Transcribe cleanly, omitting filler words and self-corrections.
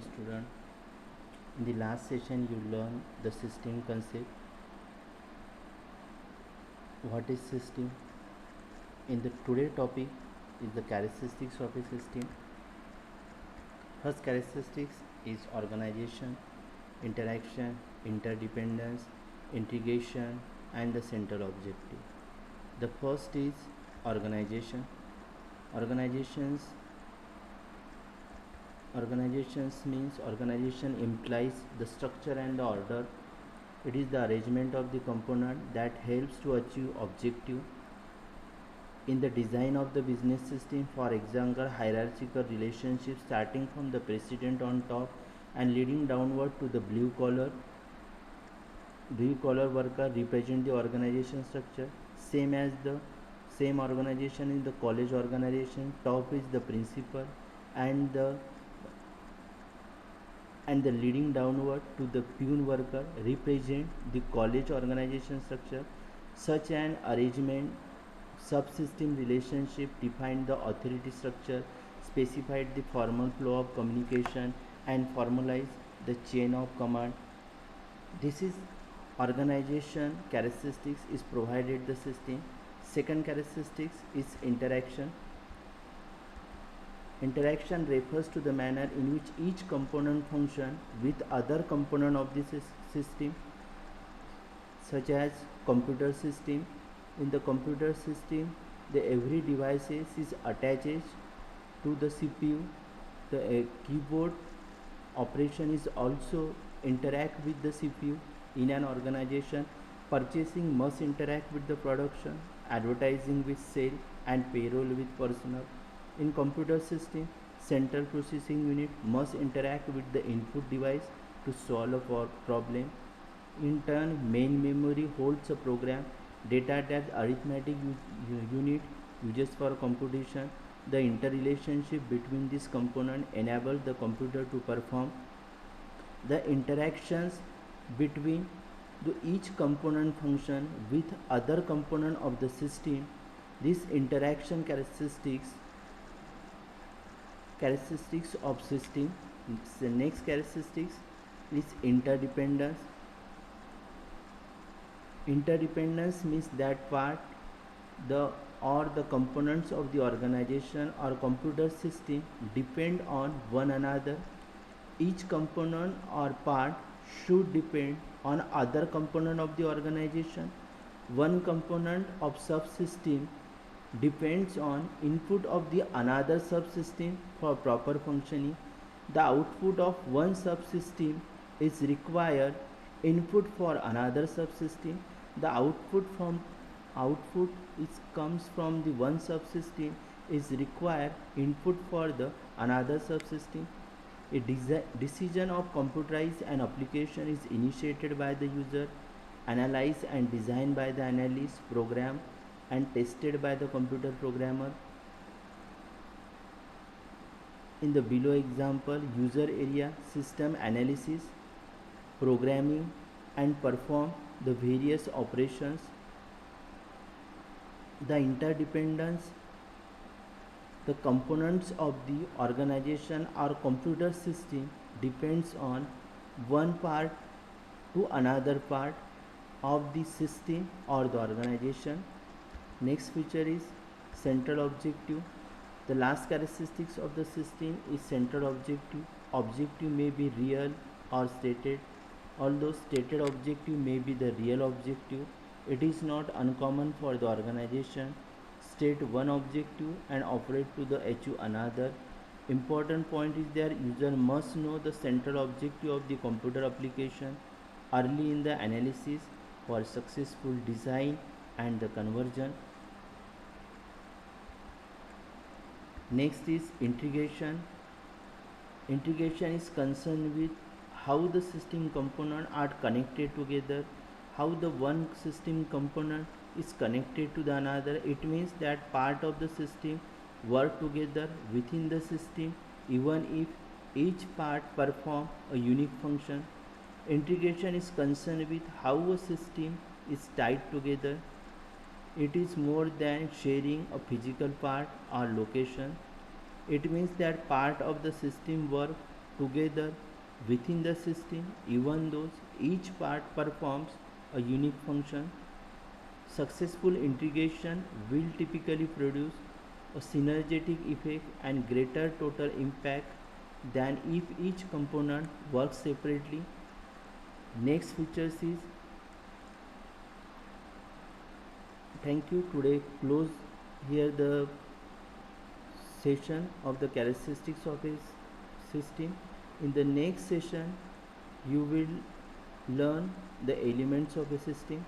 student. In the last session you learned the system concept. What is system? In the today topic is the characteristics of a system. First characteristics is organization, interaction, interdependence, integration and the central objective. The first is organization. Organizations means organization implies the structure and the order. It is the arrangement of the component that helps to achieve objective. In the design of the business system, for example, hierarchical relationship starting from the president on top and leading downward to the blue collar worker represent the organization structure. Same organization in the college organization, top is the principal and the leading downward to the peon worker represent the college organization structure. Such an arrangement subsystem relationship defined the authority structure, specified the formal flow of communication and formalized the chain of command. This is organization characteristics is provided the system. Second characteristics is interaction. Interaction refers to the manner in which each component function with other component of the system, such as computer system. In the computer system, every device is attached to the CPU. The keyboard operation is also interact with the CPU. In an organization, purchasing must interact with the production, advertising with sale and payroll with personnel. In computer system, central processing unit must interact with the input device to solve a problem. In turn, main memory holds a program data that arithmetic unit uses for computation. The interrelationship between this component enables the computer to perform the interactions between each component function with other component of the system. This interaction characteristics of system. The next characteristics is interdependence. Interdependence means that the components of the organization or computer system depend on one another. Each component or part should depend on other component of the organization. One component of subsystem depends on input of the another subsystem for proper functioning. The output of one subsystem is required input for another subsystem. The output comes from the one subsystem is required input for the another subsystem. A decision of computerize an application is initiated by the user, analyzed and designed by the analyst, programmed and tested by the computer programmer. In the below example, user area system analysis, programming and perform the various operations. The interdependence, the components of the organization or computer system depends on one part to another part of the system or the organization. Next feature is central objective. The last characteristics of the system is central objective. Objective may be real or stated. Although stated objective may be the real objective, it is not uncommon for the organization state one objective and operate to achieve another. Important point is that user must know the central objective of the computer application early in the analysis for successful design and the conversion. Next is integration. Integration is concerned with how the system components are connected together, how the one system component is connected to the another. It means that part of the system work together within the system even if each part perform a unique function. Integration is concerned with how a system is tied together. It is more than sharing a physical part or location. It means that part of the system work together within the system even though each part performs a unique function. Successful integration will typically produce a synergetic effect and greater total impact than if each component works separately. Next features is, thank you. Today close here the session of the characteristics of a system. In the next session you will learn the elements of a system.